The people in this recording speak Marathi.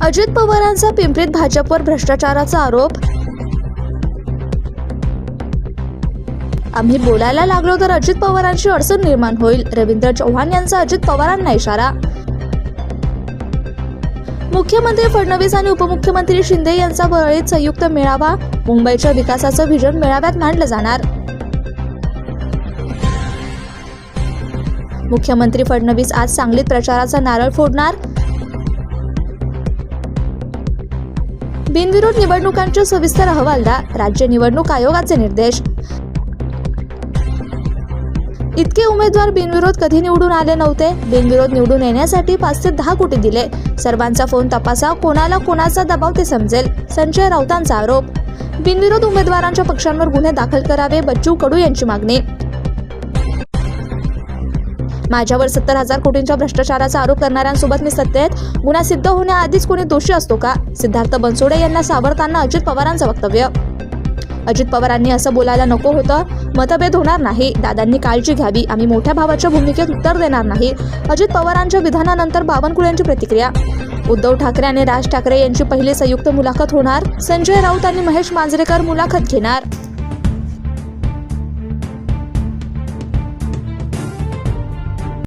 अजित पवारांचा पिंपरीत भाजपवर भ्रष्टाचाराचा आरोप। आम्ही बोलायला लागलो तर अजित पवारांची अडचण निर्माण होईल, रवींद्र चव्हाण यांचा अजित पवारांना इशारा। मुख्यमंत्री फडणवीस आणि उपमुख्यमंत्री शिंदे यांचा वरळीत संयुक्त मेळावा, मुंबईच्या विकासाचं व्हिजन मेळाव्यात मांडलं जाणार। मुख्यमंत्री फडणवीस आज सांगलीत प्रचाराचा नारळ फोडणार। बिनविरोध निवडणुकांचे सविस्तर अहवालदार, राज्य निवडणूक आयोगाचे निर्देश। इतके उमेदवार बिनविरोध कधी निवडून आले नव्हते। बिनविरोध निवडून येण्यासाठी 5 ते 10 कोटी दिले। सर्वांचा फोन तपासा, कोणाला कोणाचा दबाव ते समजेल, संजय राऊतांचा आरोप। बिनविरोध उमेदवारांच्या पक्षांवर गुन्हे दाखल करावे, बच्चू कडू यांची मागणी। माझ्यावर 70,000 कोटींच्या भ्रष्टाचाराचा आरोप करणाऱ्यांसोबत मी सत्तेत, गुन्हा सिद्ध होण्याआधीच कोणी दोषी असतो का? सिद्धार्थ बनसोडे यांना सावरताना अजित पवारांचं वक्तव्य। अजित पवारांनी असं बोलायला नको होतं, मतभेद होणार नाही, दादांनी काळजी घ्यावी, आम्ही मोठ्या भावाच्या भूमिकेत उत्तर देणार नाही। अजित पवारांच्या विधानानंतर बावनकुळेंची प्रतिक्रिया। उद्धव ठाकरे आणि राज ठाकरे यांची पहिली संयुक्त मुलाखत होणार, संजय राऊत आणि महेश मांजरेकर मुलाखत घेणार।